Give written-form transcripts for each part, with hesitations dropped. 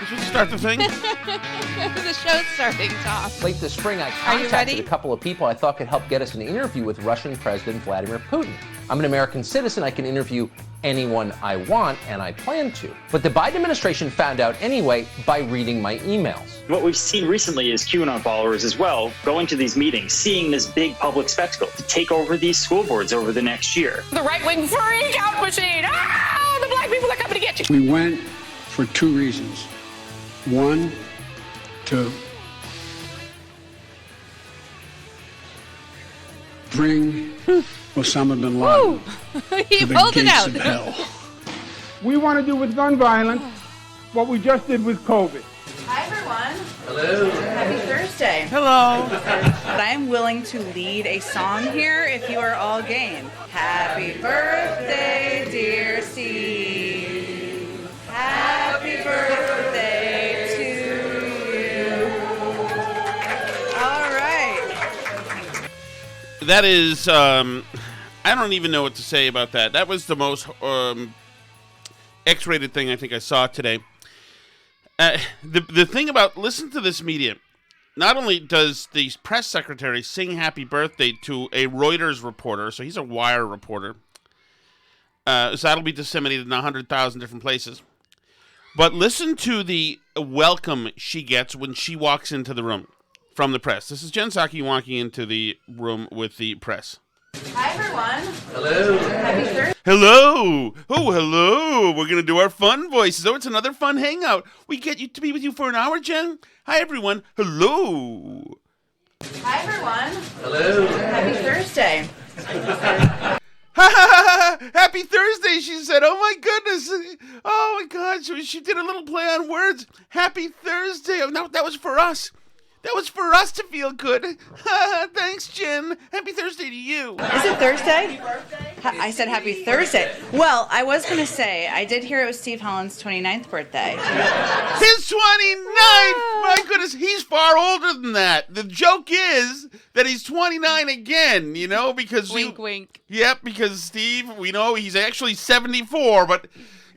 Should we start the thing? The show's starting, Tom. Late this spring, I contacted a couple of people I thought could help get us an interview with Russian President Vladimir Putin. I'm an American citizen. I can interview anyone I want, and I plan to. But the Biden administration found out anyway by reading my emails. What we've seen recently is QAnon followers as well going to these meetings, seeing this big public spectacle to take over these school boards over the next year. The right-wing freak out machine. Ah, the black people are coming to get you. We went for two reasons. One, to bring Osama bin Laden He to the pulled it gates out. of hell. We want to do with gun violence what we just did with COVID. Hi, everyone. Hello. Happy Thursday. Hello. But I am willing to lead a song here if you are all game. Happy birthday, dear Steve. Happy birthday to you. All right. That is, I don't even know what to say about that. That was the most X-rated thing I think I saw today. The thing about, listen to this media. Not only does the press secretary sing happy birthday to a Reuters reporter, so he's a Wire reporter, so that'll be disseminated in 100,000 different places. But listen to the welcome she gets when she walks into the room from the press. This is Jen Psaki walking into the room with the press. Hi, everyone. Hello. Happy Thursday. Hello. Oh, hello. We're going to do our fun voices. Oh, it's another fun hangout. We get you to be with you for an hour, Jen. Hi, everyone. Hello. Hi, everyone. Hello. Happy Thursday. Happy Thursday, she said. Oh, my goodness. Oh, my God. She did a little play on words. Happy Thursday. Oh, no, that was for us. That was for us to feel good. Thanks, Jen. Happy Thursday to you. Is it Thursday? I said happy Thursday. Well, I was going to say, I did hear it was Steve Holland's 29th birthday. His 29th! My goodness, he's far older than that. The joke is that he's 29 again, you know, because... Wink, wink. Yep, because Steve, we know he's actually 74, but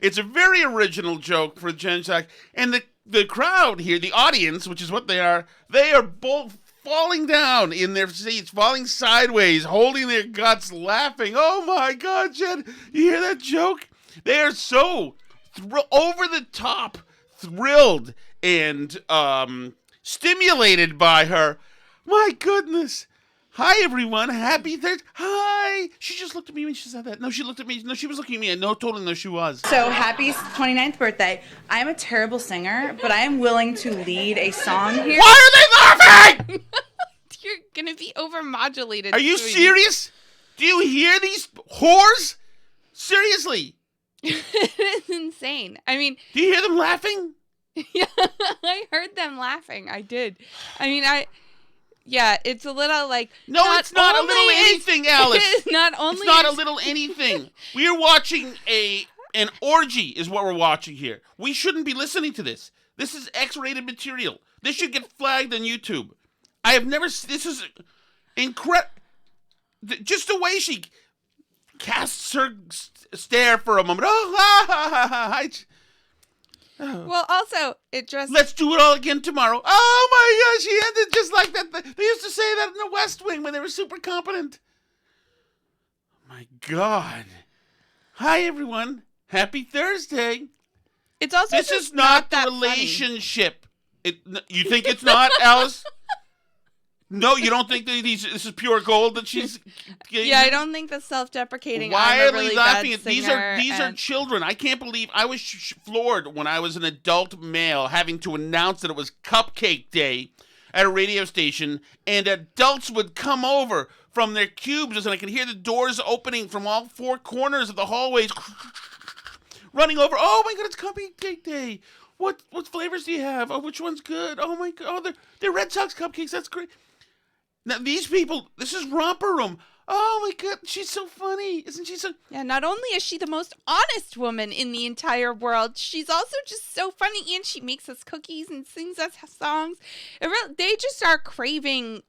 it's a very original joke for Jen Psaki. And the crowd here, the audience, which is what they are both falling down in their seats, falling sideways, holding their guts, laughing. Oh my God, Jen, you hear that joke? They are so over the top, thrilled and stimulated by her. My goodness. Hi, everyone. Happy Thursday. Hi. She just looked at me when she said that. No, she looked at me. No, she was looking at me. I totally know she was. So, happy 29th birthday. I am a terrible singer, but I am willing to lead a song here. Why are they laughing? You're going to be overmodulated. Are you serious? Do you hear these whores? Seriously. It's insane. I mean... Do you hear them laughing? Yeah, I heard them laughing. I did. I mean, Yeah, it's a little like... No, it's not a little anything, Alice. It's not a little anything. We are watching an orgy is what we're watching here. We shouldn't be listening to this. This is X-rated material. This should get flagged on YouTube. I have never... This is incredible. Just the way she casts her stare for a moment. Well, also, it just... Let's do it all again tomorrow. Oh, my gosh, she ended just like that. They used to say that in the West Wing when they were super competent. My God. Hi, everyone. Happy Thursday. It's also This is not the relationship. You think it's not, Alice? No, you don't think that this is pure gold that she's... Yeah, I don't think that's self-deprecating. Why I'm are a really they laughing bad at these are children. I can't believe I was floored when I was an adult male having to announce that it was Cupcake Day at a radio station, and adults would come over from their cubes, and I could hear the doors opening from all four corners of the hallways, running over. Oh my God, it's Cupcake Day. What flavors do you have? Oh, which one's good? Oh my God, they're Red Sox cupcakes. That's great. Now, these people, this is Romper Room. Oh, my God, she's so funny. Isn't she so... Yeah, not only is she the most honest woman in the entire world, she's also just so funny, and she makes us cookies and sings us songs. They just are craving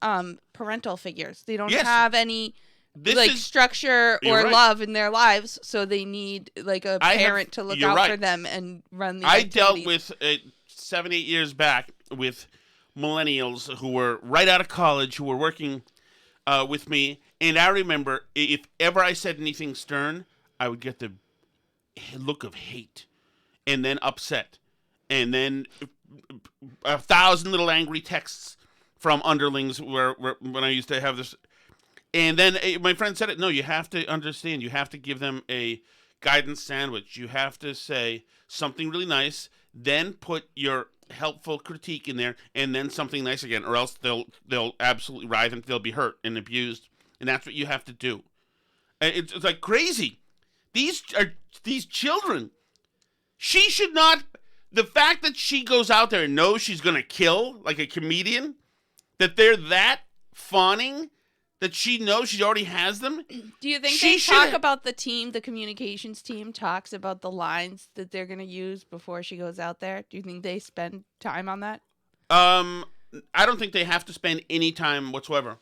parental figures. They don't have any structure or love in their lives, so they need like a parent to look out for them and run the activities. I dealt with 7, 8 years back with millennials who were right out of college, who were working with me. And I remember if ever I said anything stern, I would get the look of hate and then upset. And then 1,000 little angry texts from underlings where when I used to have this. And then my friend said it. No, you have to understand. You have to give them a guidance sandwich. You have to say something really nice, then put your helpful critique in there, and then something nice again, or else they'll absolutely writhe and they'll be hurt and abused. And that's what you have to do. It's like crazy. These children. She should not. The fact that she goes out there and knows she's going to kill like a comedian, that they're that fawning, that she knows she already has them. Do you think they talk about the team, the communications team talks about the lines that they're going to use before she goes out there? Do you think they spend time on that? I don't think they have to spend any time whatsoever.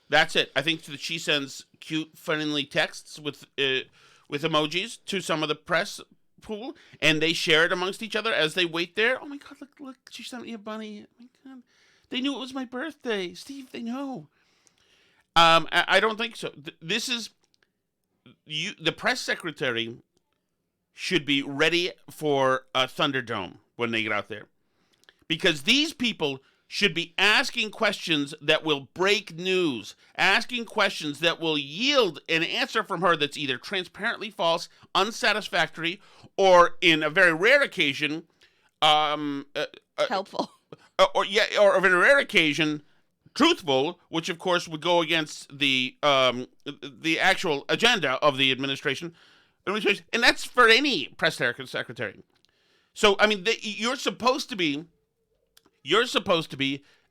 That's it. I think that she sends cute, friendly texts with emojis to some of the press pool, and they share it amongst each other as they wait there. Oh my God, look, she sent me a bunny. Oh my God. They knew it was my birthday. Steve, they know. I don't think so. This is the press secretary should be ready for a Thunderdome when they get out there, because these people should be asking questions that will break news, asking questions that will yield an answer from her that's either transparently false, unsatisfactory, or in a very rare occasion, helpful, or a very rare occasion, truthful, which of course would go against the actual agenda of the administration, and that's for any press secretary. So I mean, you're supposed to be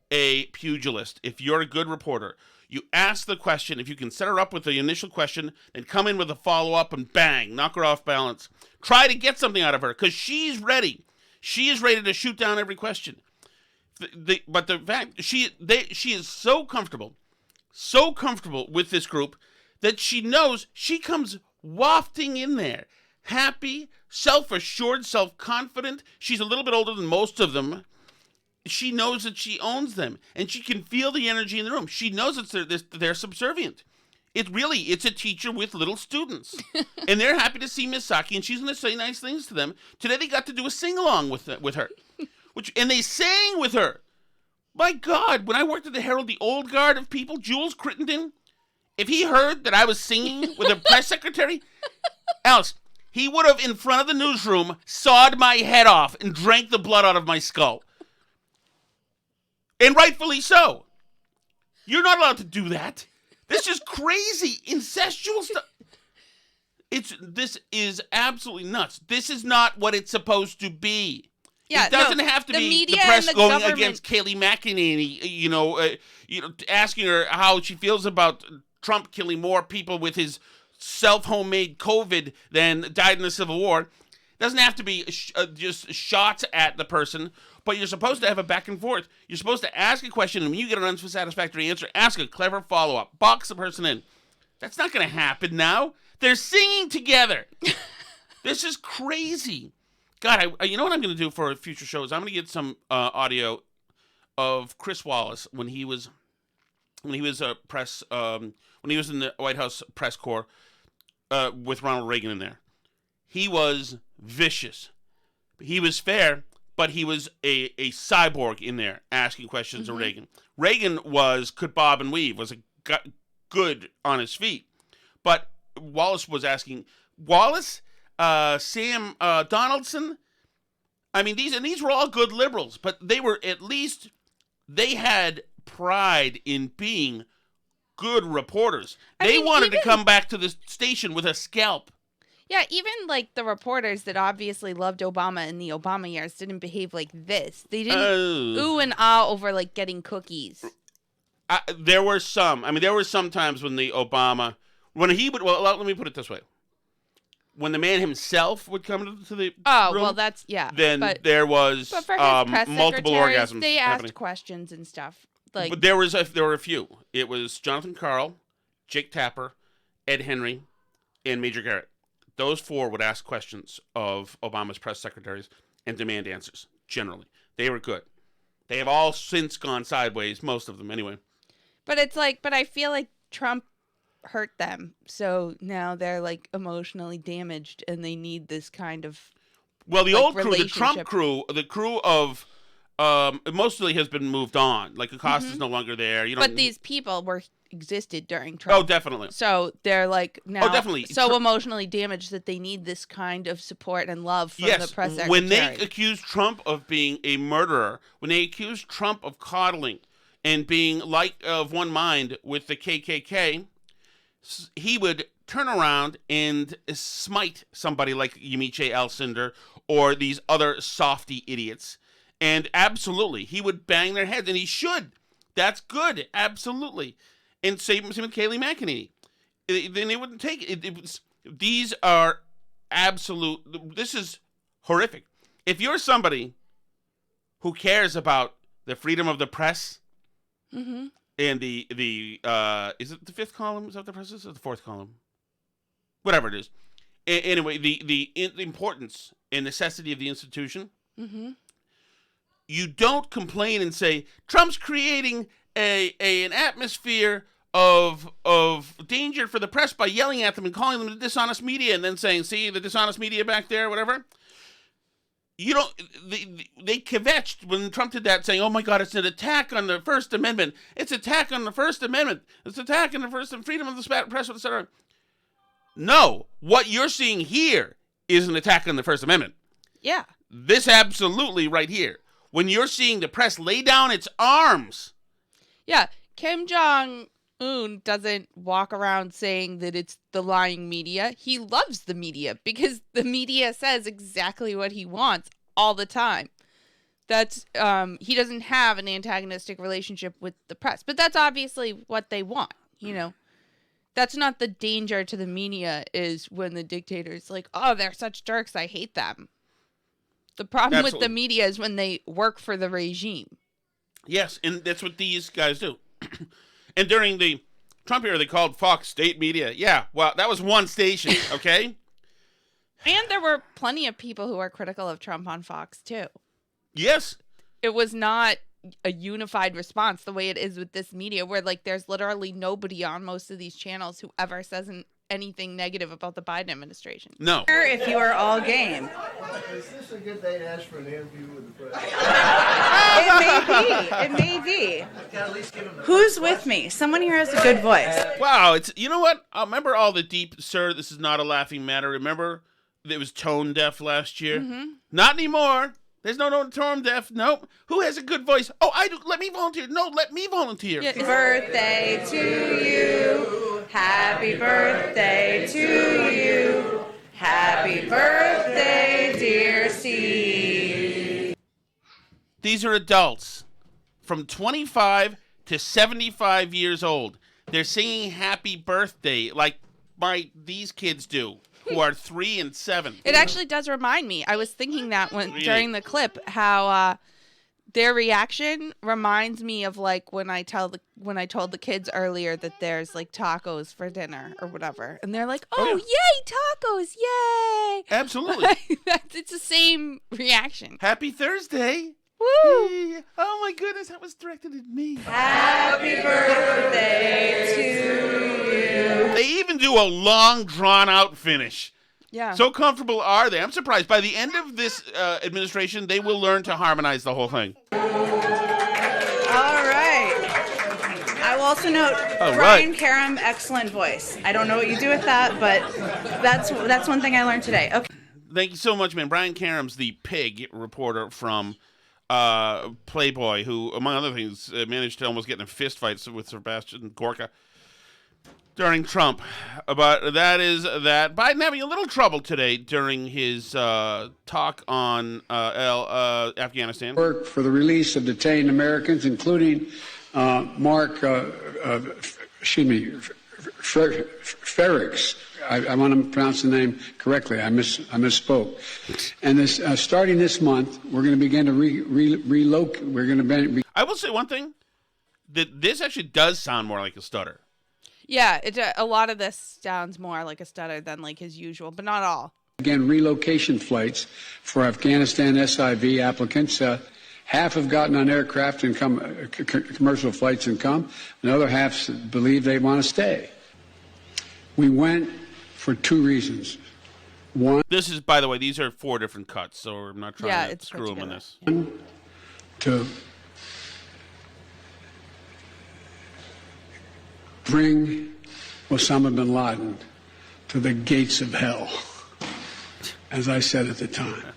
a pugilist. If you're a good reporter, you ask the question. If you can set her up with the initial question, then come in with a follow-up and bang, knock her off balance. Try to get something out of her because she's ready. She is ready to shoot down every question. But the fact she is so comfortable with this group that she knows she comes wafting in there, happy, self-assured, self-confident. She's a little bit older than most of them. She knows that she owns them, and she can feel the energy in the room. She knows that they're subservient. It's a teacher with little students, and they're happy to see Miss Psaki, and she's going to say nice things to them. Today they got to do a sing-along with her, and they sang with her. My God, when I worked at the Herald, the old guard of people, Jules Crittenden, if he heard that I was singing with a press secretary, Alice, he would have, in front of the newsroom, sawed my head off and drank the blood out of my skull. And rightfully so. You're not allowed to do that. This is crazy, incestual stuff. This is absolutely nuts. This is not what it's supposed to be. Yeah, it doesn't have to be the press going against Kayleigh McEnany, asking her how she feels about Trump killing more people with his self-homemade COVID than died in the Civil War. It doesn't have to be just shots at the person, but you're supposed to have a back and forth. You're supposed to ask a question, and when you get an unsatisfactory answer, ask a clever follow-up. Box the person in. That's not going to happen now. They're singing together. This is crazy. God, you know what I'm going to do for future shows? I'm going to get some audio of Chris Wallace when he was when he was in the White House press corps with Ronald Reagan in there. He was vicious. He was fair, but he was a cyborg in there asking questions of Reagan. Reagan could bob and weave, was good on his feet. But Wallace was asking, Sam Donaldson, I mean, these were all good liberals, but they had pride in being good reporters. They wanted to come back to the station with a scalp. Yeah, even like the reporters that obviously loved Obama in the Obama years didn't behave like this. They didn't ooh and ah over like getting cookies. There were some. I mean, there were some times when the Obama, let me put it this way. When the man himself would come to the room, well, that's, yeah. Then there was but for his press multiple orgasms. They asked happening. questions and stuff. But there were a few. It was Jonathan Karl, Jake Tapper, Ed Henry, and Major Garrett. Those four would ask questions of Obama's press secretaries and demand answers, generally. They were good. They have all since gone sideways, most of them anyway. But it's like, but I feel like Trump hurt them, so now they're like emotionally damaged, and they need this kind of the old crew, the Trump crew, the crew of it mostly has been moved on. Like Acosta's no longer there. But these people existed during Trump. Oh, definitely. So they're like now definitely. so emotionally damaged that they need this kind of support and love from the press secretary. When they accuse Trump of being a murderer, when they accuse Trump of coddling and being of one mind with the KKK, he would turn around and smite somebody like Yamiche Alcindor or these other softy idiots. And absolutely, he would bang their heads, and he should. That's good, absolutely. And same with Kayleigh McEnany. Then they wouldn't take it. These are absolute. This is horrific. If you're somebody who cares about the freedom of the press, and the is it the fifth column? Is that the press? Is it the fourth column? Whatever it is. Anyway, the importance and necessity of the institution. You don't complain and say Trump's creating an atmosphere of danger for the press by yelling at them and calling them the dishonest media, and then saying, "See the dishonest media back there," whatever. You don't. They kvetched when Trump did that, saying, "Oh my God, it's an attack on the First Amendment. It's an attack on the First Amendment. It's an attack on the First and freedom of the press, etc." No, what you're seeing here is an attack on the First Amendment. Yeah. This absolutely right here. When you're seeing the press lay down its arms. Yeah, Kim Jong-un doesn't walk around saying that it's the lying media. He loves the media because the media says exactly what he wants all the time. That's he doesn't have an antagonistic relationship with the press, but that's obviously what they want, you know. That's not the danger to the media, is when the dictator's like, "Oh, they're such jerks, I hate them." The problem with the media is when they work for the regime. Yes, and that's what these guys do. And during the Trump era, they called Fox state media. Yeah, well, that was one station, okay? And there were plenty of people who are critical of Trump on Fox, too. Yes. It was not a unified response the way it is with this media, where, like, there's literally nobody on most of these channels who ever says anything negative about the Biden administration. No. If you are all game. Is this a good day to ask for an interview with the press? It may be. Who's with me? Someone here has a good voice. Wow, you know what? I remember all the deep, "Sir, this is not a laughing matter." Remember it was tone deaf last year? Not anymore. There's no tone deaf. Nope. Who has a good voice? Oh, I do. Let me volunteer. No, let me volunteer. Happy birthday to you. Happy birthday to you. Happy birthday, dear Steve. These are adults from 25 to 75 years old. They're singing happy birthday like these kids do, who are 3 and 7. It actually does remind me. I was thinking that during the clip, how their reaction reminds me of like when I told the kids earlier that there's like tacos for dinner or whatever, and they're like, "Oh, yay, tacos, yay!" Absolutely. It's the same reaction. Happy Thursday. Woo! Yay. Oh my goodness, that was directed at me. Happy birthday to you. They even do a long, drawn-out finish. Yeah. So comfortable are they? I'm surprised. By the end of this administration, they will learn to harmonize the whole thing. All right. I will also note, Brian Karam, excellent voice. I don't know what you do with that, but that's one thing I learned today. Okay. Thank you so much, man. Brian Karam's the pig reporter from Playboy, who, among other things, managed to almost get in a fist fight with Sebastian Gorka during Trump. But that is that. Biden having a little trouble today during his talk on Afghanistan. Work for the release of detained Americans, including Mark Ferrix. I want to pronounce the name correctly. I misspoke. And this starting this month, we're going to begin to relocate. We're going to. I will say one thing: that this actually does sound more like a stutter. Yeah, a lot of this sounds more like a stutter than like his usual, but not all. Again, relocation flights for Afghanistan SIV applicants Half have gotten on aircraft and come, commercial flights and come. Another half believe they want to stay. We went for 2 reasons. One, this is, by the way, these are 4 different cuts, so I'm not trying to screw them on this. To bring Osama bin Laden to the gates of hell, as I said at the time.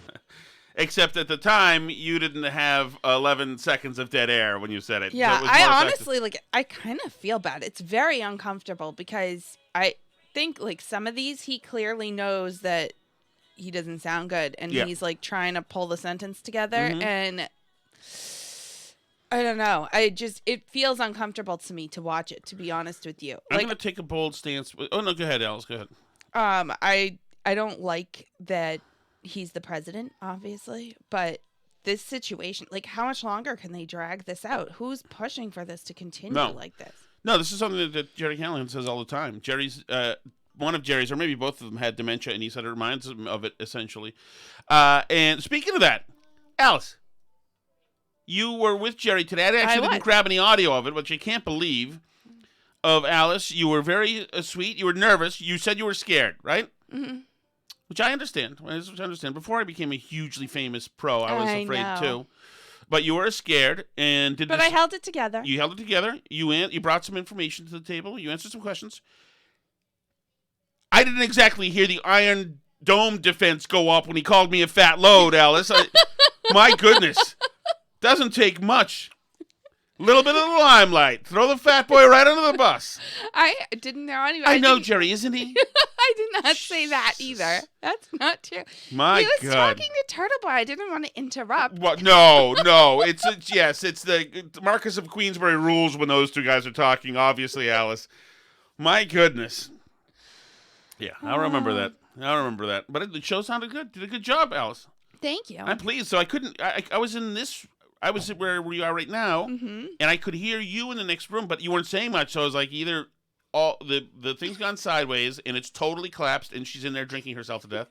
Except at the time, you didn't have 11 seconds of dead air when you said it. Yeah, So it was I more honestly, I kind of feel bad. It's very uncomfortable because I think, some of these, he clearly knows that he doesn't sound good. And he's, trying to pull the sentence together. And I don't know. It feels uncomfortable to me to watch it, to be honest with you. I'm going to take a bold stance. Oh, no, go ahead, Alice. Go ahead. I don't like that he's the president, obviously, but this situation, how much longer can they drag this out? Who's pushing for this to continue like this? No, this is something that Jerry Callahan says all the time. One of Jerry's, or maybe both of them, had dementia, and he said it reminds him of it, essentially. And speaking of that, Alice, you were with Jerry today. I actually didn't grab any audio of it, which I can't believe, of Alice. You were very sweet. You were nervous. You said you were scared, right? Mm-hmm. Which I understand. Before I became a hugely famous pro, I was afraid too. But you were scared and did. But I held it together. You held it together. You brought some information to the table. You answered some questions. I didn't exactly hear the Iron Dome defense go up when he called me a fat load, Alice. My goodness, doesn't take much. Little bit of the limelight. Throw the fat boy right under the bus. I didn't know anyway. I know Jerry, isn't he? I did not say that either. That's not true. My God. He was talking to Turtle Boy. I didn't want to interrupt. What? No. It's the Marquess of Queensberry rules when those 2 guys are talking, obviously, Alice. My goodness. Yeah, I remember that. But the show sounded good. Did a good job, Alice. Thank you. I'm pleased. So I was in this... I was where you are right now, and I could hear you in the next room, but you weren't saying much. So I was like, either all the thing's gone sideways and it's totally collapsed, and she's in there drinking herself to death,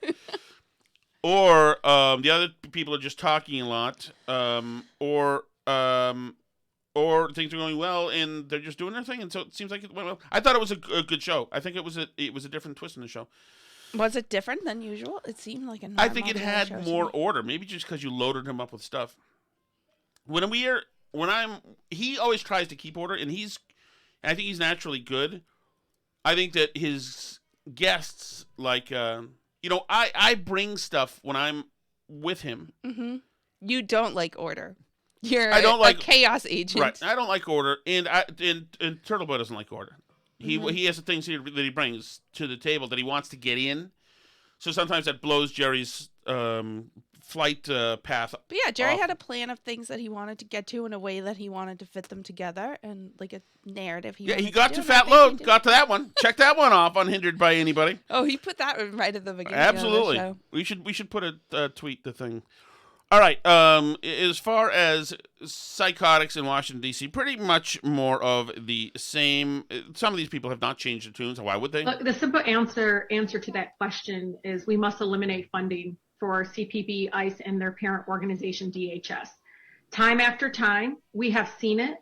or the other people are just talking a lot, or things are going well and they're just doing their thing, and so it seems like it went well. I thought it was a good show. I think it was a different twist in the show. Was it different than usual? It seemed like a normal I think it had more order, maybe just because you loaded him up with stuff. He always tries to keep order, and I think he's naturally good. I think that his guests, I bring stuff when I'm with him. Mm-hmm. You don't like order. You're a chaos agent. Right. I don't like order, and Turtle Boy doesn't like order. He has the things that he brings to the table that he wants to get in. So sometimes that blows Jerry's flight path. But yeah, Jerry had a plan of things that he wanted to get to in a way that he wanted to fit them together, and a narrative. He got to Fat Load. Got to that one. Check that one off. Unhindered by anybody. Oh, he put that right at the beginning. Absolutely. Of the show. We should put a tweet the thing. All right. As far as psychotics in Washington, D.C., pretty much more of the same. Some of these people have not changed their tunes. Why would they? Look, the simple answer to that question is we must eliminate funding for CPB, ICE, and their parent organization, DHS. Time after time, we have seen it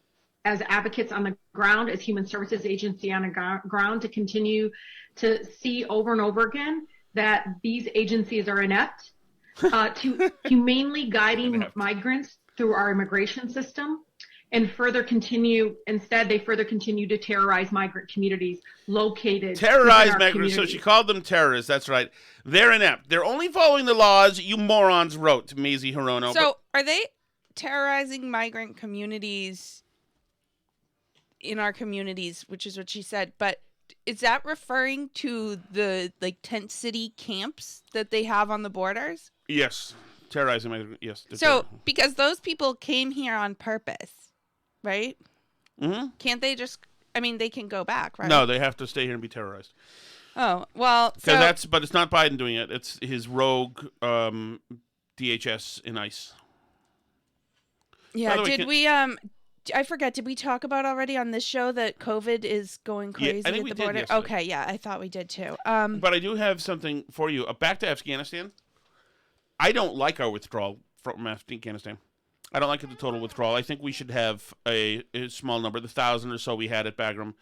as advocates on the ground, as human services agency on the ground, to continue to see over and over again that these agencies are inept to humanely guiding migrants through our immigration system, and they further continue to terrorize migrant communities located. Terrorize migrants. So she called them terrorists. That's right. They're inept. They're only following the laws you morons wrote, to Maisie Hirono. So are they terrorizing migrant communities in our communities, which is what she said, but is that referring to the tent city camps that they have on the borders? Yes. Terrorizing migrants. Yes. So because those people came here on purpose, right? Mm-hmm. Can't they just, they can go back, right? No, they have to stay here and be terrorized. Oh, well, but it's not Biden doing it. It's his rogue DHS and ICE. Yeah, I forget, did we talk about already on this show that COVID is going crazy at the border? Okay, yeah, I thought we did too. But I do have something for you. Back to Afghanistan. I don't like our withdrawal from Afghanistan. I don't like the total withdrawal. I think we should have a small number, the 1,000 or so we had at Bagram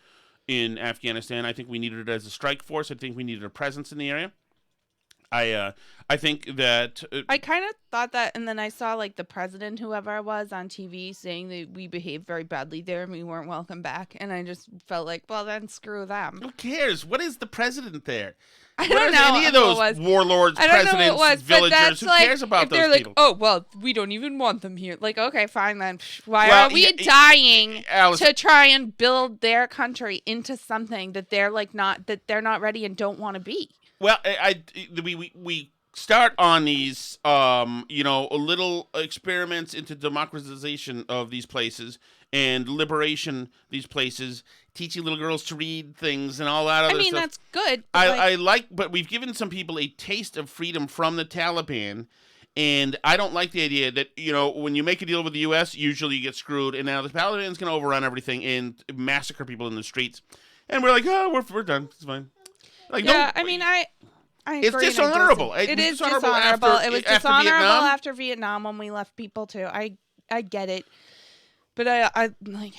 in Afghanistan. I think we needed it as a strike force. I think we needed a presence in the area. I think that I kind of thought that, and then I saw like the president, whoever it was, on TV saying that we behaved very badly there and we weren't welcome back, and I just felt like, well, then screw them. Who cares? What is the president there? I don't know any of those warlords, presidents, villagers. Who cares about those people? Like, oh, well, we don't even want them here. Like, okay, fine then. Why are we dying to try and build their country into something that they're like they're not ready and don't want to be? Well, we start on these, little experiments into democratization of these places and liberation these places, teaching little girls to read things and all that other stuff. I mean, that's good. But we've given some people a taste of freedom from the Taliban, and I don't like the idea that, when you make a deal with the U.S., usually you get screwed, and now the Taliban's going to overrun everything and massacre people in the streets. And we're like, oh, we're done. It's fine. Like, yeah, I mean, I it's dishonorable. It is dishonorable. It was dishonorable after Vietnam when we left people too. I get it, but I like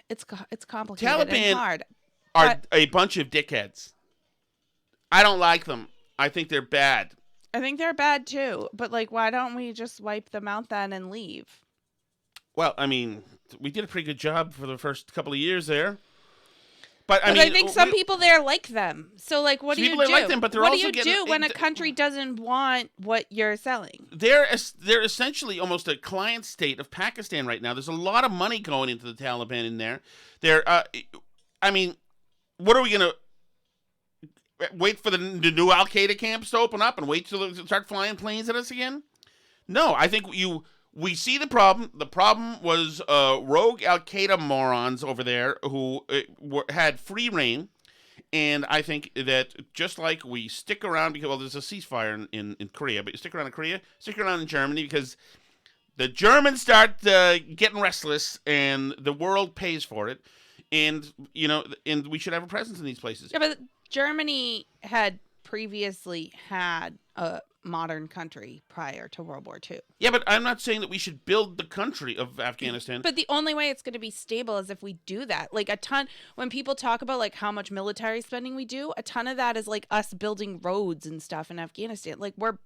it's complicated Taliban and hard. Are a bunch of dickheads. I don't like them. I think they're bad. I think they're bad too. But like, why don't we just wipe them out then and leave? Well, I mean, we did a pretty good job for the first couple of years there. But I think some people there like them. So, like, what do you do? Like them, but what do you do when a country doesn't want what you're selling? They're essentially almost a client state of Pakistan right now. There's a lot of money going into the Taliban in there. What are we going to wait for the new Al-Qaeda camps to open up and wait till they start flying planes at us again? No, I think we see the problem. The problem was rogue Al-Qaeda morons over there who had free reign. And I think that just like we stick around because, there's a ceasefire in Korea, but you stick around in Korea, stick around in Germany because the Germans start getting restless and the world pays for it. And, and we should have a presence in these places. Yeah, but Germany had previously had a modern country prior to World War II. Yeah, but I'm not saying that we should build the country of Afghanistan. But the only way it's going to be stable is if we do that. Like when people talk about like how much military spending we do, a ton of that is like us building roads and stuff in Afghanistan. Like we're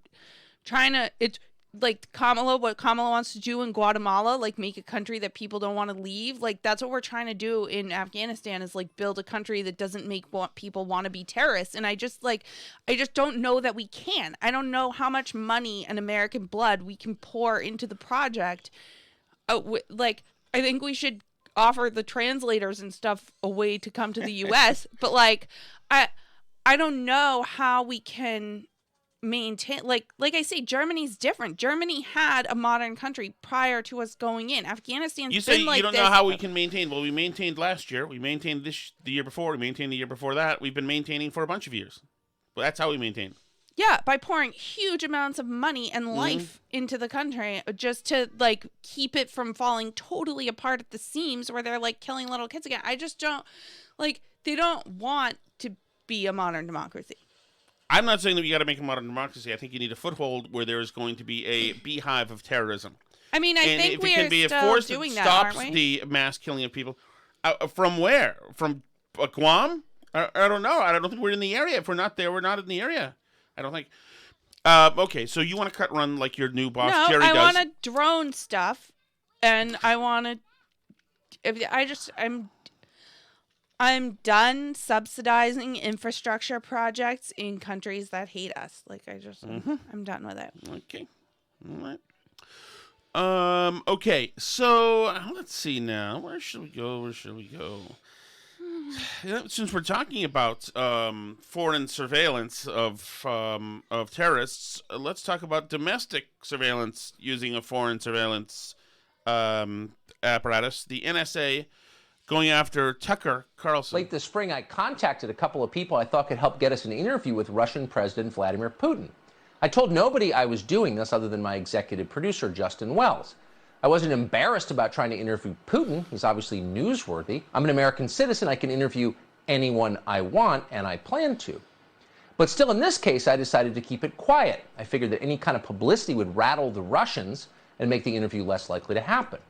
trying to, it's like what Kamala wants to do in Guatemala, like make a country that people don't want to leave. Like that's what we're trying to do in Afghanistan is like build a country that doesn't make people want to be terrorists. And I just don't know that we can. I don't know how much money and American blood we can pour into the project. I think we should offer the translators and stuff a way to come to the U.S. But like, I don't know how we can maintain, like I say, Germany's different. Germany had a modern country prior to us going in. Afghanistan's you say been like you don't this. know how we can maintain. Well, we maintained last year. We maintained the year before. We maintained the year before that. We've been maintaining for a bunch of years. Well, that's how we maintain. Yeah, by pouring huge amounts of money and life into the country just to like keep it from falling totally apart at the seams where they're like killing little kids again. I just don't like. They don't want to be a modern democracy. I'm not saying that you got to make a modern democracy. I think you need a foothold where there is going to be a beehive of terrorism. I mean, I think we are still doing that, aren't we? Stops the mass killing of people. From where? From Guam? I don't know. I don't think we're in the area. If we're not there, we're not in the area. I don't think. Okay, so you want to cut run like your new boss, Jerry does. No, I want to drone stuff, and I want to... I'm done subsidizing infrastructure projects in countries that hate us. Like, I'm done with it. Okay. All right. Okay, so let's see now. Where should we go? Since we're talking about foreign surveillance of terrorists, let's talk about domestic surveillance using a foreign surveillance apparatus. The NSA going after Tucker Carlson. Late this spring, I contacted a couple of people I thought could help get us an interview with Russian President Vladimir Putin. I told nobody I was doing this other than my executive producer, Justin Wells. I wasn't embarrassed about trying to interview Putin. He's obviously newsworthy. I'm an American citizen. I can interview anyone I want, and I plan to. But still, in this case, I decided to keep it quiet. I figured that any kind of publicity would rattle the Russians, and make the interview less likely to happen.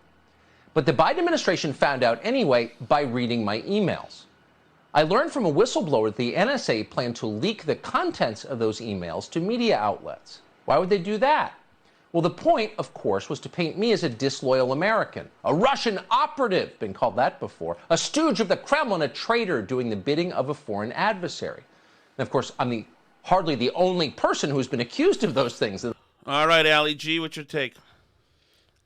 But the Biden administration found out anyway by reading my emails. I learned from a whistleblower that the NSA planned to leak the contents of those emails to media outlets. Why would they do that? Well, the point, of course, was to paint me as a disloyal American, a Russian operative, been called that before, a stooge of the Kremlin, a traitor doing the bidding of a foreign adversary. And of course, I'm hardly the only person who's been accused of those things. All right, Allie G, what's your take?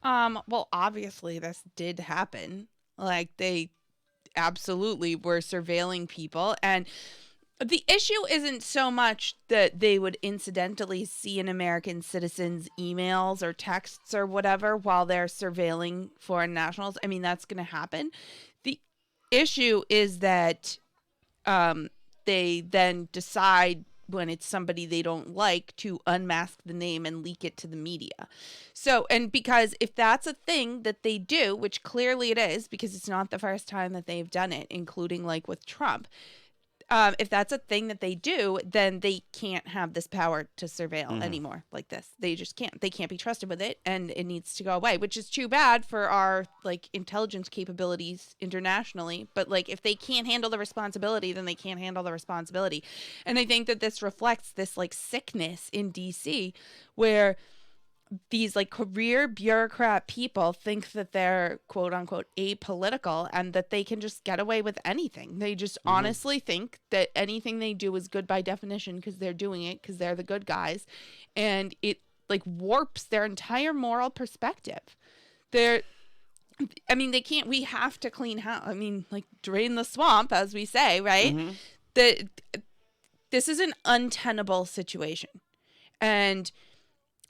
Well, obviously this did happen. Like, they absolutely were surveilling people, and the issue isn't so much that they would incidentally see an American citizen's emails or texts or whatever while they're surveilling foreign nationals. I mean, that's going to happen. The issue is that they then decide when it's somebody they don't like to unmask the name and leak it to the media. So, and because if that's a thing that they do, which clearly it is, because it's not the first time that they've done it, including like with Trump, if that's a thing that they do, then they can't have this power to surveil anymore like this. They just can't. They can't be trusted with it, and it needs to go away, which is too bad for our like intelligence capabilities internationally. But like, if they can't handle the responsibility, then they can't handle the responsibility. And I think that this reflects this like sickness in DC, where these like career bureaucrat people think that they're quote unquote apolitical and that they can just get away with anything. They just honestly think that anything they do is good by definition because they're doing it because they're the good guys. And it like warps their entire moral perspective. They can't, we have to clean house. I mean, like drain the swamp, as we say, right? This is an untenable situation. And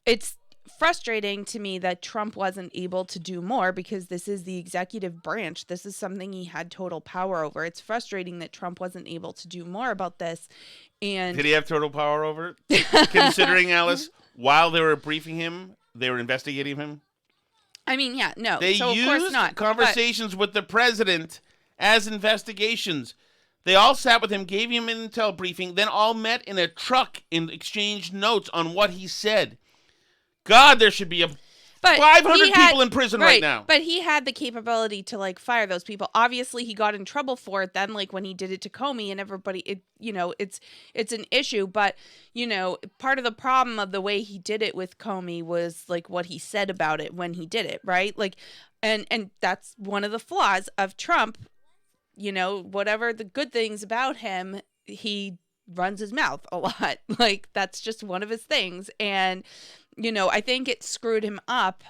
it's frustrating to me that Trump wasn't able to do more because this is the executive branch. This is something he had total power over. It's frustrating that Trump wasn't able to do more about this. And did he have total power over it? Considering, Alice, while they were briefing him, they were investigating him? I mean, yeah, no. They so of used course not, conversations with the president as investigations. They all sat with him, gave him an intel briefing, then all met in a truck and exchanged notes on what he said. God, there should be 500 people in prison right now. But he had the capability to like fire those people. Obviously, he got in trouble for it then, like when he did it to Comey and everybody. It's an issue. But part of the problem of the way he did it with Comey was like what he said about it when he did it, right? Like, and that's one of the flaws of Trump. Whatever the good things about him, he runs his mouth a lot. Like that's just one of his things, and. I think it screwed him up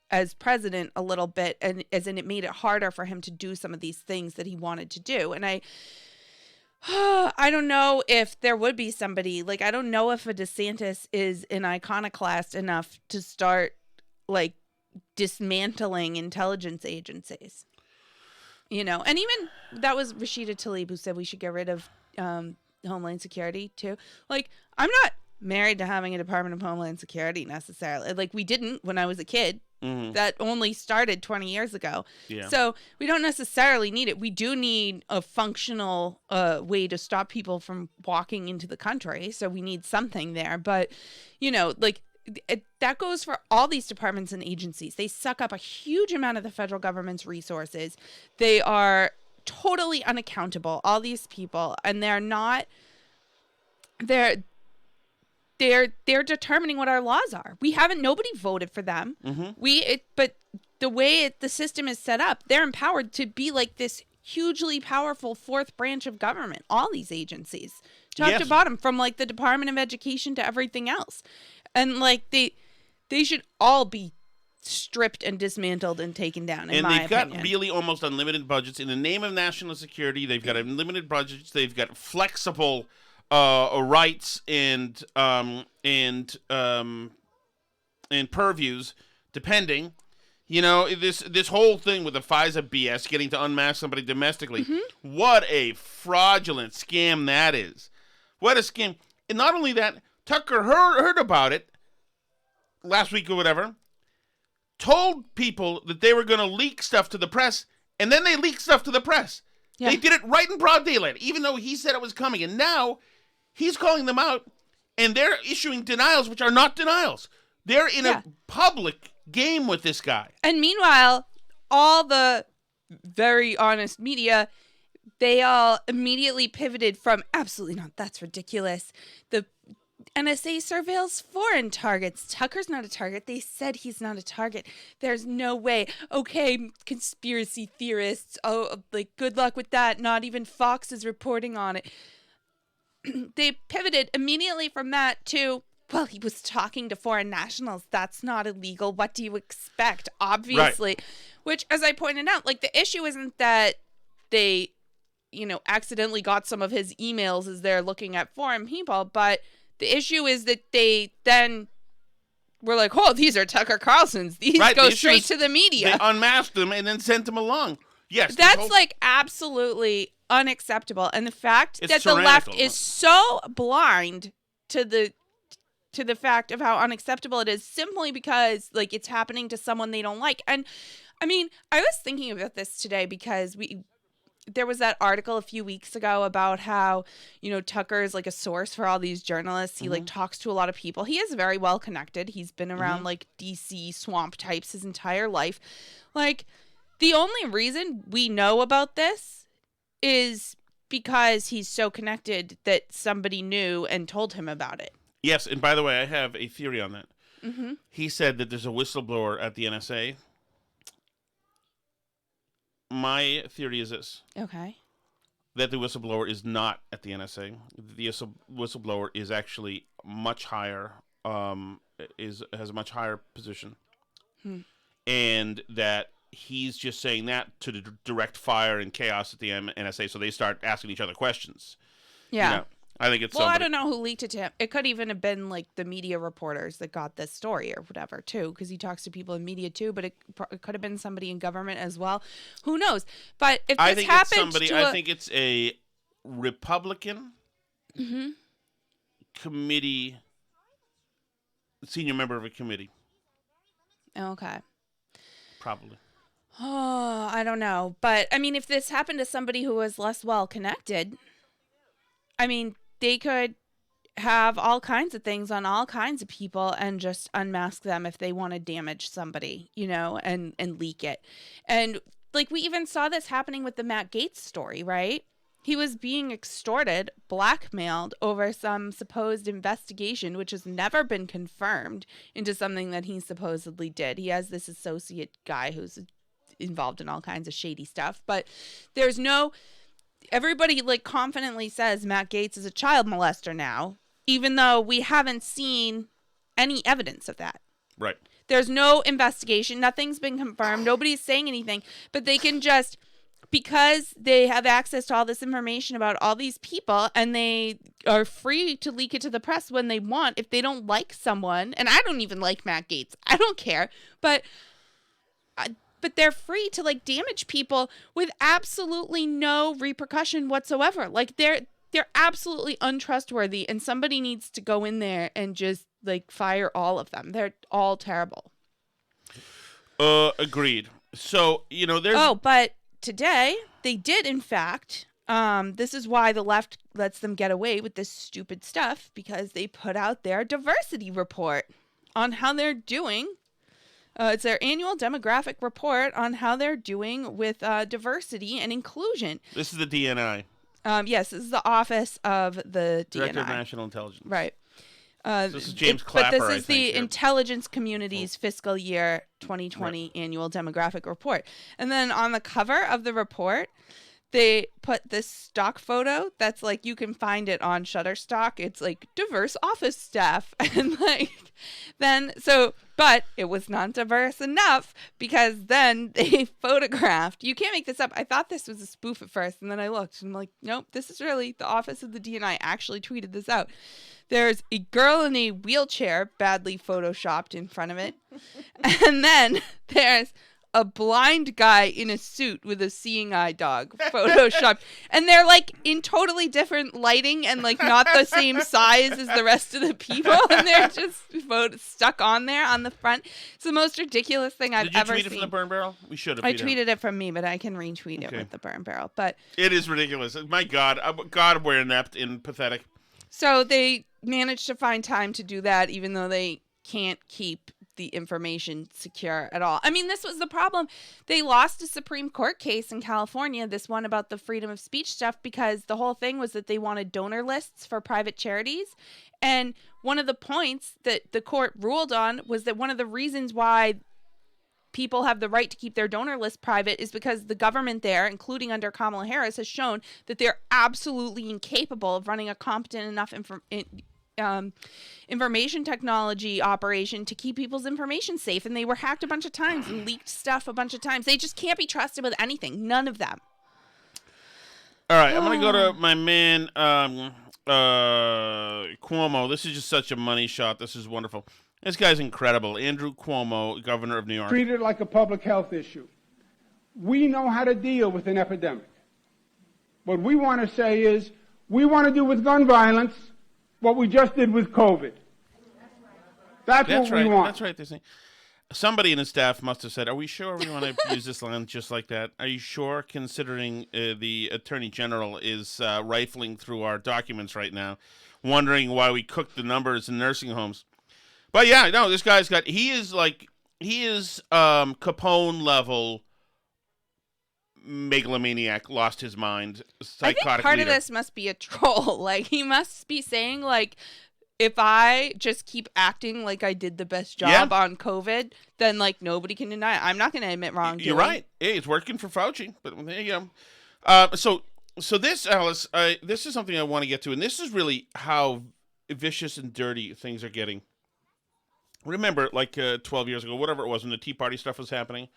as president a little bit, and as in it made it harder for him to do some of these things that he wanted to do. And I don't know if there would be somebody, like, I don't know if a DeSantis is an iconoclast enough to start, like, dismantling intelligence agencies. And even that was Rashida Tlaib who said we should get rid of Homeland Security, too. Like, I'm not married to having a Department of Homeland Security necessarily. Like, we didn't when I was a kid. That only started 20 years ago. Yeah. So we don't necessarily need it. We do need a functional way to stop people from walking into the country. So we need something there. But, that goes for all these departments and agencies. They suck up a huge amount of the federal government's resources. They are totally unaccountable, all these people. And they're not... They're determining what our laws are. Nobody voted for them. But the way the system is set up, they're empowered to be like this hugely powerful fourth branch of government. All these agencies, top to bottom, from like the Department of Education to everything else, and like they should all be stripped and dismantled and taken down. In my opinion, got really almost unlimited budgets in the name of national security. They've got unlimited budgets. They've got flexible. Rights and purviews, depending, this whole thing with the FISA BS, getting to unmask somebody domestically. What a fraudulent scam that is! What a scam! And not only that, Tucker heard about it last week or whatever, told people that they were going to leak stuff to the press, and then they leaked stuff to the press. Yeah. They did it right in broad daylight, even though he said it was coming, and now. He's calling them out, and they're issuing denials, which are not denials. They're in a public game with this guy. And meanwhile, all the very honest media, they all immediately pivoted from absolutely not, that's ridiculous. The NSA surveils foreign targets. Tucker's not a target. They said he's not a target. There's no way. Okay, conspiracy theorists. Oh, like, good luck with that. Not even Fox is reporting on it. They pivoted immediately from that to, well, he was talking to foreign nationals. That's not illegal. What do you expect? Obviously. Right. Which, as I pointed out, like, the issue isn't that they, accidentally got some of his emails as they're looking at foreign people, but the issue is that they then were like, oh, these are Tucker Carlson's. These go straight to the media. They unmasked them and then sent them along. Yes. That's like absolutely unacceptable. And the fact that the left is so blind to the fact of how unacceptable it is simply because, like, it's happening to someone they don't like. And I mean, I was thinking about this today because there was that article a few weeks ago about how, Tucker is like a source for all these journalists. He like talks to a lot of people. He is very well connected. He's been around like DC swamp types his entire life. Like, the only reason we know about this is because he's so connected that somebody knew and told him about it. Yes. And by the way, I have a theory on that. Mm-hmm. He said that there's a whistleblower at the NSA. My theory is this. Okay. That the whistleblower is not at the NSA. The whistleblower is actually much higher, has a much higher position. And that he's just saying that to direct fire and chaos at the NSA, so they start asking each other questions. Yeah. I think it's I don't know who leaked it to him. It could even have been like the media reporters that got this story or whatever too, because he talks to people in media too. But it could have been somebody in government as well. Who knows? But if this happened I think it's a Republican committee, senior member of a committee. Okay. Probably. Oh, I don't know. But I mean, if this happened to somebody who was less well connected, I mean, they could have all kinds of things on all kinds of people and just unmask them if they want to damage somebody, and leak it. And like, we even saw this happening with the Matt Gaetz story, right? He was being extorted, blackmailed over some supposed investigation, which has never been confirmed, into something that he supposedly did. He has this associate guy who's involved in all kinds of shady stuff, but everybody like confidently says Matt Gaetz is a child molester now, even though we haven't seen any evidence of that. Right. There's no investigation. Nothing's been confirmed. Nobody's saying anything, but they can just, because they have access to all this information about all these people, and they are free to leak it to the press when they want, if they don't like someone. And I don't even like Matt Gaetz. I don't care. But they're free to like damage people with absolutely no repercussion whatsoever. Like, they're absolutely untrustworthy, and somebody needs to go in there and just like fire all of them. They're all terrible. Agreed. So, there's... Oh, but today they did, in fact, this is why the left lets them get away with this stupid stuff, because they put out their diversity report on how they're doing. It's their annual demographic report on how they're doing with diversity and inclusion. This is the DNI. Yes, this is the Office of the DNI. Director of National Intelligence. Right. So this is James Clapper, but this is the intelligence community's fiscal year 2020 annual demographic report. And then on the cover of the report, they put this stock photo that's like, you can find it on Shutterstock. It's like diverse office staff. And like, but it was not diverse enough, because then they photographed, you can't make this up. I thought this was a spoof at first, and then I looked and I'm like, nope, this is really the Office of the DNI actually tweeted this out. There's a girl in a wheelchair badly photoshopped in front of it. And then there's a blind guy in a suit with a seeing eye dog photoshopped. And they're like in totally different lighting and like not the same size as the rest of the people. And they're just stuck on there on the front. It's the most ridiculous thing I've ever seen. Did you tweet it from the burn barrel? We should have. I tweeted it from me, but I can retweet it with the burn barrel. But it is ridiculous. My God. God, we're inept and pathetic. So they managed to find time to do that, even though they can't keep the information secure at all. I mean, this was the problem. They lost a Supreme Court case in California, this one about the freedom of speech stuff, because the whole thing was that they wanted donor lists for private charities. And one of the points that the court ruled on was that one of the reasons why people have the right to keep their donor list private is because the government there, including under Kamala Harris, has shown that they're absolutely incapable of running a competent enough information technology operation to keep people's information safe. And they were hacked a bunch of times and leaked stuff a bunch of times. They just can't be trusted with anything. None of them. All right, I'm going to go to my man, Cuomo. This is just such a money shot. This is wonderful. This guy's incredible. Andrew Cuomo, governor of New York. Treat it like a public health issue. We know how to deal with an epidemic. What we want to say is we want to do with gun violence what we just did with COVID. That's what we want. That's right. They're saying. Somebody in the staff must have said, are we sure we want to use this line just like that? Are you sure, considering the Attorney General is rifling through our documents right now, wondering why we cooked the numbers in nursing homes? But yeah, no, this guy's got, he is Capone level megalomaniac, lost his mind, psychotic I think part leader. of this must be a troll. Like, he must be saying, like, if I just keep acting like I did the best job on COVID, then, like, nobody can deny it. I'm not going to admit wrongdoing. You're right. Hey, it's working for Fauci, but there you go. So this, Alice, this is something I want to get to, and this is really how vicious and dirty things are getting. Remember, like 12 years ago, whatever it was, when the Tea Party stuff was happening.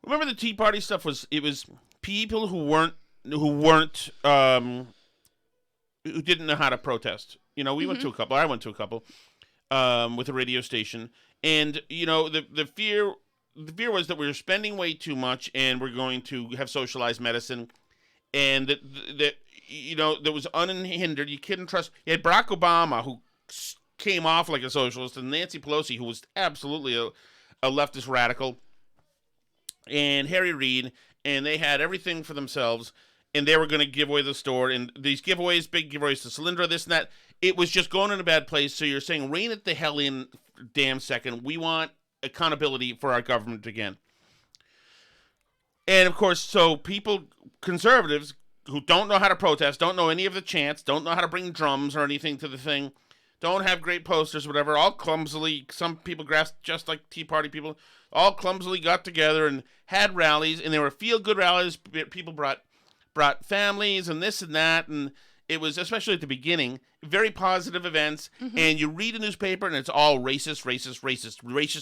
Remember the Tea Party stuff was people who didn't know how to protest. You know, we went to a couple. I went to a couple with a radio station, and you know the fear was that we were spending way too much, and we're going to have socialized medicine, and that you know that was unhindered. You couldn't trust. You had Barack Obama, who came off like a socialist, and Nancy Pelosi, who was absolutely a leftist radical, and Harry Reid, and they had everything for themselves, and they were going to give away the store, and these giveaways, big giveaways to Solyndra, this and that. It was just going in a bad place, so you're saying, rein it the hell in for a damn second. We want accountability for our government again. And, of course, so people, conservatives, who don't know how to protest, don't know any of the chants, don't know how to bring drums or anything to the thing, don't have great posters, whatever, all clumsily, some people grasped just like Tea Party people, all clumsily got together and had rallies, and they were feel-good rallies. People brought families and this and that, and it was, especially at the beginning, very positive events, and you read a newspaper, and it's all racist,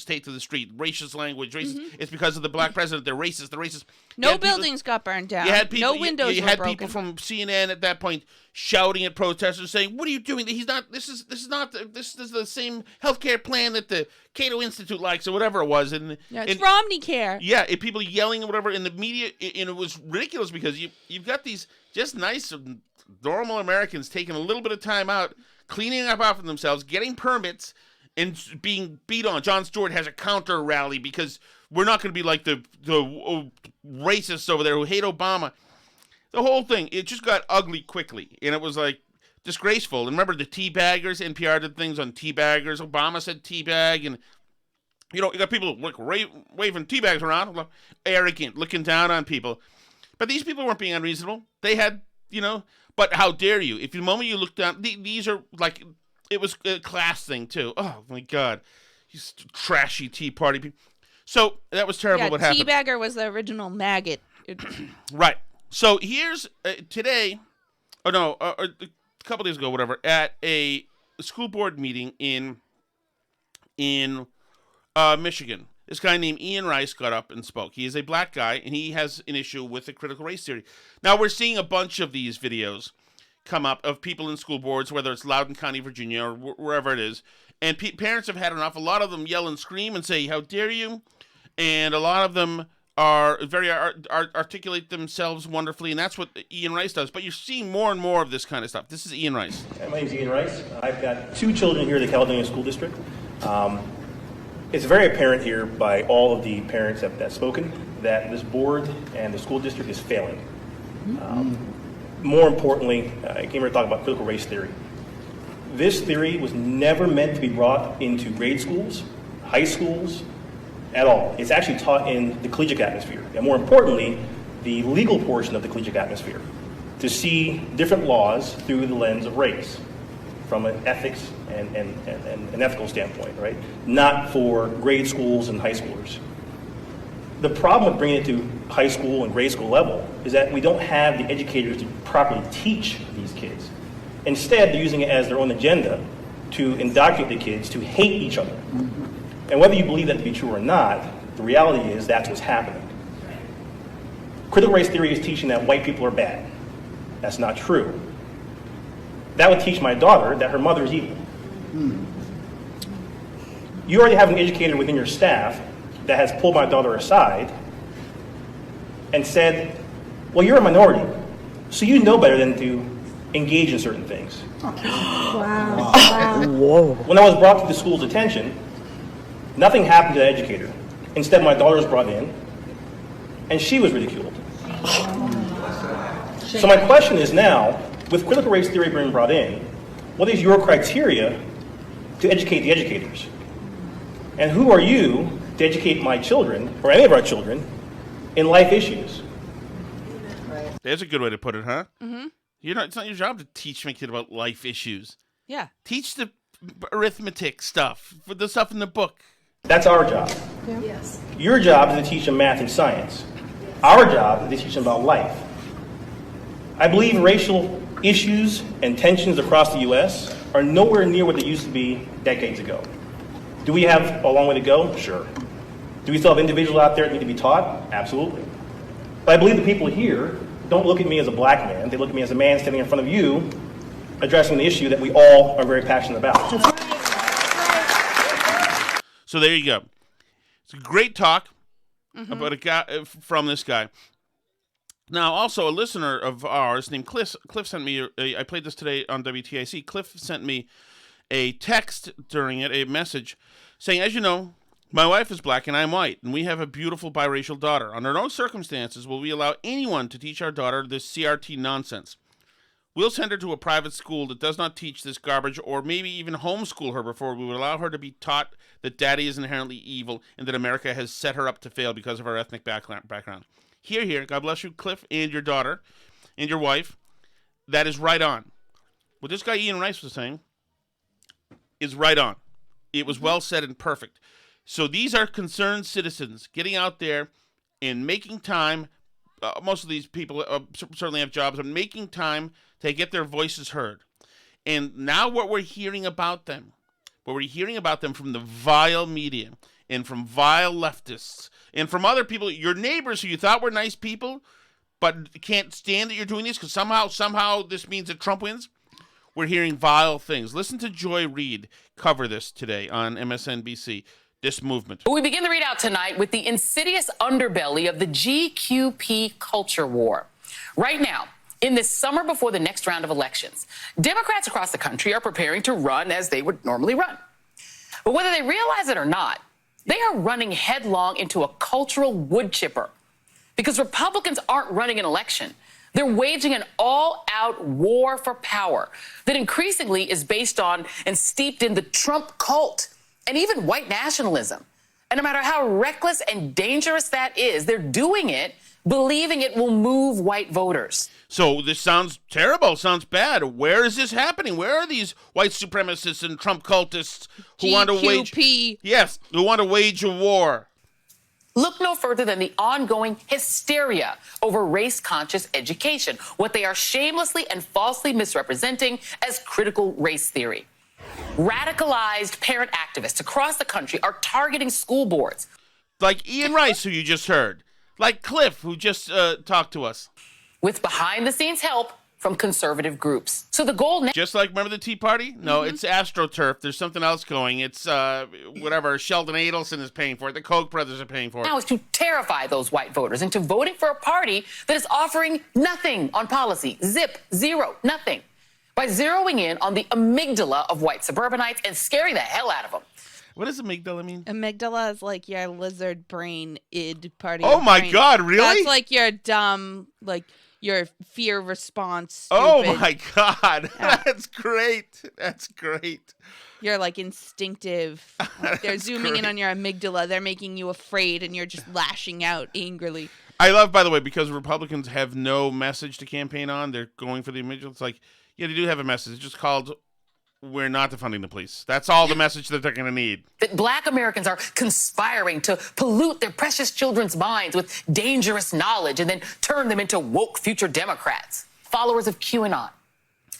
take to the street, racist language, racist. It's because of the black president, they're racist. No buildings got burned down. No windows you were had broken. people from CNN at that point shouting at protesters, saying, "What are you doing? This is the same healthcare plan that the Cato Institute likes," or whatever it was. And it's Romney Care. Yeah, people yelling and whatever in the media, and it was ridiculous because you've got these just nice, normal Americans taking a little bit of time out, cleaning up after themselves, getting permits, and being beat on. Jon Stewart has a counter rally because we're not going to be like the racists over there who hate Obama. The whole thing, it just got ugly quickly, and it was like disgraceful. And remember the teabaggers? NPR did things on teabaggers. Obama said teabag, and you know, you got people like waving teabags around, arrogant, looking down on people. But these people weren't being unreasonable. They had, you know, but how dare you? If the moment you look down, these are like, it was a class thing too. Oh my God, you trashy Tea Party people. So that was terrible. What happened? Teabagger was the original maggot. Right. So here's today, a couple days ago, whatever, at a school board meeting in Michigan. This guy named Ian Rice got up and spoke. He is a black guy, and he has an issue with the critical race theory. Now, we're seeing a bunch of these videos come up of people in school boards, whether it's Loudoun County, Virginia, or wherever it is, and parents have had enough. A lot of them yell and scream and say, "How dare you?" And a lot of them are very articulate themselves wonderfully, and that's what Ian Rice does. But you're seeing more and more of this kind of stuff. This is Ian Rice. My name's Ian Rice. I've got 2 children here at the Caledonia School District. It's very apparent here by all of the parents that have spoken that this board and the school district is failing. More importantly, I came here to talk about critical race theory. This theory was never meant to be brought into grade schools, high schools at all. It's actually taught in the collegiate atmosphere, and more importantly, the legal portion of the collegiate atmosphere, to see different laws through the lens of race, from an ethics and an ethical standpoint, right? Not for grade schools and high schoolers. The problem with bringing it to high school and grade school level is that we don't have the educators to properly teach these kids. Instead, they're using it as their own agenda to indoctrinate the kids to hate each other. And whether you believe that to be true or not, the reality is that's what's happening. Critical race theory is teaching that white people are bad. That's not true. That would teach my daughter that her mother is evil. You already have an educator within your staff that has pulled my daughter aside and said, well, you're a minority, so you know better than to engage in certain things. Wow. Whoa. When I was brought to the school's attention, nothing happened to the educator. Instead, my daughter was brought in, and she was ridiculed. So my question is now, with critical race theory being brought in, what is your criteria to educate the educators? And who are you to educate my children, or any of our children, in life issues? There's a good way to put it, huh? Mm-hmm. It's not your job to teach my kid about life issues. Yeah. Teach the arithmetic stuff, for the stuff in the book. That's our job. Yeah. Yes. Your job is to teach them math and science. Our job is to teach them about life. I believe racial issues and tensions across the U.S. are nowhere near what they used to be decades ago. Do we have a long way to go? Sure. Do we still have individuals out there that need to be taught? Absolutely. But I believe the people here don't look at me as a black man. They look at me as a man standing in front of you addressing the issue that we all are very passionate about. So there you go. It's a great talk about a guy from this guy. Now, also, a listener of ours named Cliff sent me, I played this today on WTIC, Cliff sent me a text during it, a message, saying, as you know, my wife is black and I'm white, and we have a beautiful biracial daughter. Under no circumstances will we allow anyone to teach our daughter this CRT nonsense. We'll send her to a private school that does not teach this garbage, or maybe even homeschool her before we would allow her to be taught that daddy is inherently evil and that America has set her up to fail because of her ethnic background. Here, God bless you, Cliff, and your daughter, and your wife. That is right on. What this guy Ian Rice was saying is right on. It was well said and perfect. So these are concerned citizens getting out there and making time. Most of these people certainly have jobs, and making time to get their voices heard. And now what we're hearing about them from the vile media and from vile leftists and from other people, your neighbors who you thought were nice people, but can't stand that you're doing this because somehow this means that Trump wins. We're hearing vile things. Listen to Joy Reid cover this today on MSNBC. This movement. We begin the readout tonight with the insidious underbelly of the GQP culture war. Right now, in this summer before the next round of elections, Democrats across the country are preparing to run as they would normally run. But whether they realize it or not, they are running headlong into a cultural wood chipper. Because Republicans aren't running an election. They're waging an all-out war for power that increasingly is based on and steeped in the Trump cult and even white nationalism. And no matter how reckless and dangerous that is, they're doing it believing it will move white voters. So this sounds terrible, sounds bad. Where is this happening? Where are these white supremacists and Trump cultists who want to wage a war? Look no further than the ongoing hysteria over race-conscious education, what they are shamelessly and falsely misrepresenting as critical race theory. Radicalized parent activists across the country are targeting school boards. Like Ian Rice, who you just heard. Like Cliff, who just talked to us. With behind-the-scenes help from conservative groups. So the goal now... Just like, remember the Tea Party? No, it's AstroTurf. There's something else going. It's, whatever, Sheldon Adelson is paying for it. The Koch brothers are paying for it. Now is to terrify those white voters into voting for a party that is offering nothing on policy. Zip, zero, nothing. By zeroing in on the amygdala of white suburbanites and scaring the hell out of them. What does amygdala mean? Amygdala is like your lizard brain id part of Oh your my brain. God, really? That's like your dumb, like your fear response. Oh stupid. my God. That's great. That's great. You're like instinctive. Like they're zooming in on your amygdala. They're making you afraid and you're just lashing out angrily. I love, by the way, because Republicans have no message to campaign on. They're going for the amygdala. It's like, yeah, they do have a message. It's just called, we're not defunding the police. That's all the message that they're going to need. That Black Americans are conspiring to pollute their precious children's minds with dangerous knowledge and then turn them into woke future Democrats, followers of QAnon,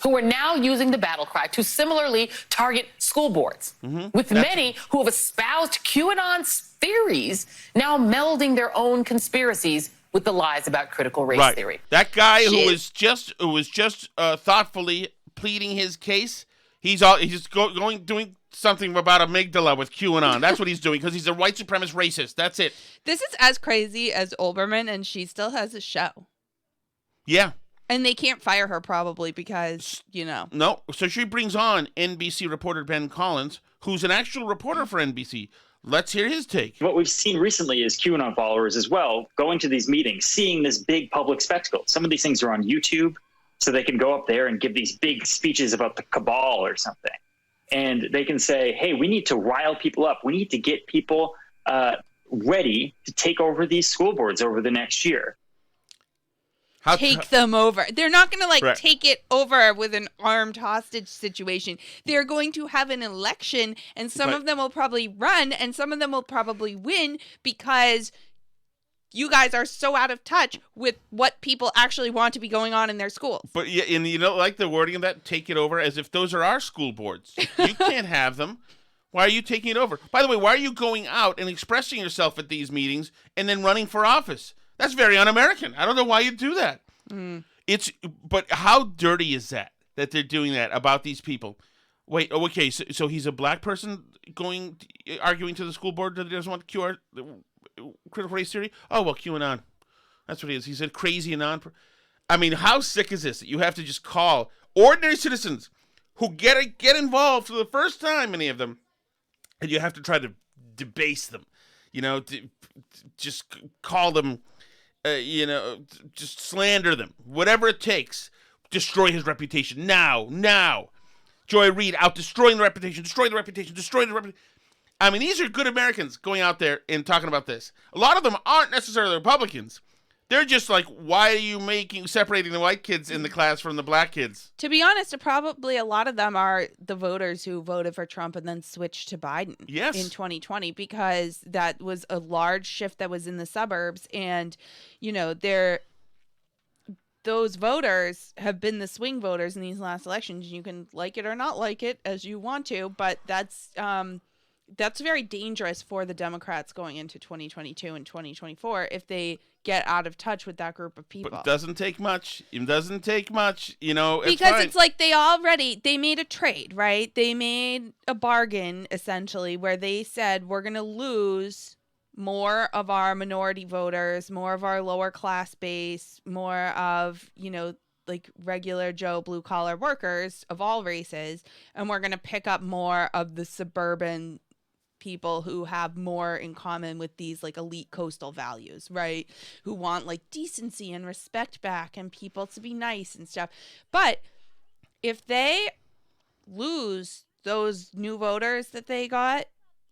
who are now using the battle cry to similarly target school boards, with many who have espoused QAnon's theories now melding their own conspiracies with the lies about critical race theory. That guy who was just thoughtfully pleading his case, he's doing something about amygdala with QAnon. That's what he's doing because he's a white supremacist racist. That's it. This is as crazy as Olbermann, and she still has a show. Yeah. And they can't fire her probably because, No. So she brings on NBC reporter Ben Collins, who's an actual reporter for NBC. Let's hear his take. What we've seen recently is QAnon followers as well going to these meetings, seeing this big public spectacle. Some of these things are on YouTube, so they can go up there and give these big speeches about the cabal or something. And they can say, hey, we need to rile people up. We need to get people ready to take over these school boards over the next year. Take them over. They're not going to take it over with an armed hostage situation. They're going to have an election, and some of them will probably run, and some of them will probably win because you guys are so out of touch with what people actually want to be going on in their schools. But yeah, and like the wording of that, take it over, as if those are our school boards. You can't have them. Why are you taking it over? By the way, why are you going out and expressing yourself at these meetings and then running for office? That's very un-American. I don't know why you do that. But how dirty is that they're doing that about these people? Wait, okay, so he's a black person arguing to the school board that he doesn't want critical race theory? Oh, well, QAnon. That's what he is. He's a crazy anon. I mean, how sick is this that you have to just call ordinary citizens who get involved for the first time, many of them, and you have to try to debase them, just call them, just slander them, whatever it takes, destroy his reputation now. Joy Reid out destroying the reputation. I mean, these are good Americans going out there and talking about this. A lot of them aren't necessarily Republicans. They're just like, why are you separating the white kids in the class from the black kids? To be honest, probably a lot of them are the voters who voted for Trump and then switched to Biden in 2020 because that was a large shift that was in the suburbs. And, those voters have been the swing voters in these last elections. You can like it or not like it as you want to, but that's very dangerous for the Democrats going into 2022 and 2024 if they get out of touch with that group of people. But it doesn't take much. Because it's like they made a trade, right? They made a bargain, essentially, where they said, we're going to lose more of our minority voters, more of our lower class base, more of, regular Joe blue collar workers of all races. And we're going to pick up more of the suburban people who have more in common with these elite coastal values, right? Who want decency and respect back and people to be nice and stuff. But if they lose those new voters that they got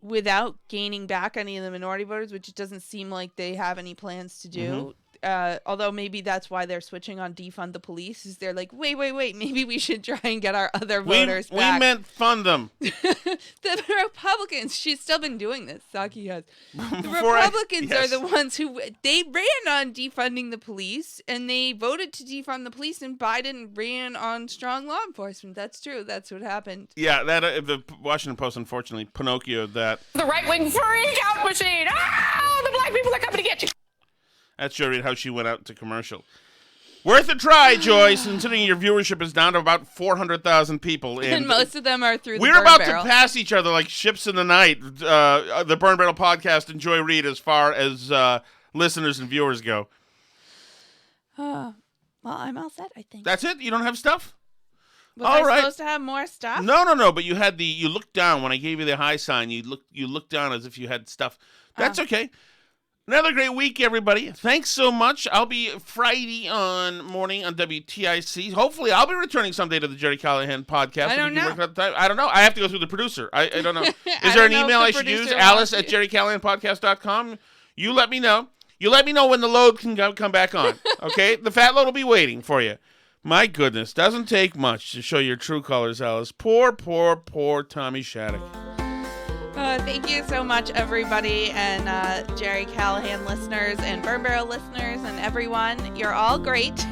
without gaining back any of the minority voters, which it doesn't seem like they have any plans to do, although maybe that's why they're switching on defund the police, is they're like, wait, maybe we should try and get our other voters back. We meant fund them. The Republicans, she's still been doing this, Psaki has. The Republicans are the ones who, they ran on defunding the police, and they voted to defund the police, and Biden ran on strong law enforcement. That's true. That's what happened. Yeah, that the Washington Post, unfortunately, Pinocchio that. The right-wing freak-out machine! The black people are coming to get you! That's Joy, how she went out to commercial. Worth a try, Joyce, considering your viewership is down to about 400,000 people. And most of them are through the We're Burn about Barrel. to pass each other like ships in the night, the Burn Barrel podcast and Joy Reid as far as listeners and viewers go. Well, I'm all set, I think. That's it? You don't have stuff? Was I supposed to have more stuff? No, but you looked down when I gave you the high sign. You looked down as if you had stuff. That's okay. Another great week, everybody. Thanks so much. I'll be Friday morning on WTIC. Hopefully, I'll be returning someday to the Jerry Callahan podcast. I don't know. I don't know. I have to go through the producer. I don't know. Is there an email I should use? Alice@JerryCallahanPodcast.com. You let me know. You let me know when the load can come back on. Okay? The fat load will be waiting for you. My goodness. Doesn't take much to show your true colors, Alice. Poor Tommy Shattuck. Thank you so much, everybody, and Jerry Callahan listeners and Burn Barrel listeners and everyone. You're all great.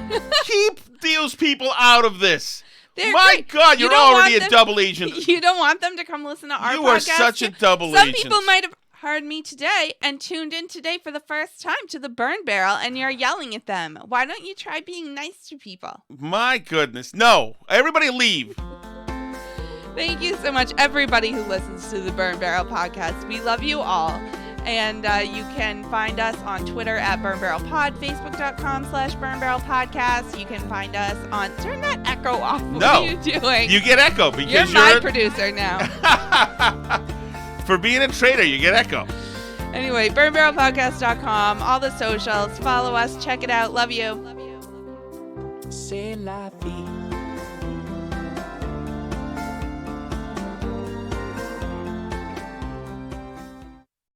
Keep those people out of this. My great. God, you're already a double agent. You don't want them to come listen to our podcast? You are such a double agent. Some people might have heard me today and tuned in today for the first time to the Burn Barrel, and you're yelling at them. Why don't you try being nice to people? My goodness. No. Everybody leave. Thank you so much, everybody who listens to the Burn Barrel podcast. We love you all. And you can find us on Twitter at Burn Barrel Pod, Facebook.com/Burn Barrel Podcast. You can find us on... Turn that echo off. What are you doing? You get echo because you're my producer now. For being a traitor, you get echo. Anyway, burnbarrelpodcast.com, all the socials. Follow us. Check it out. Love you. C'est la vie.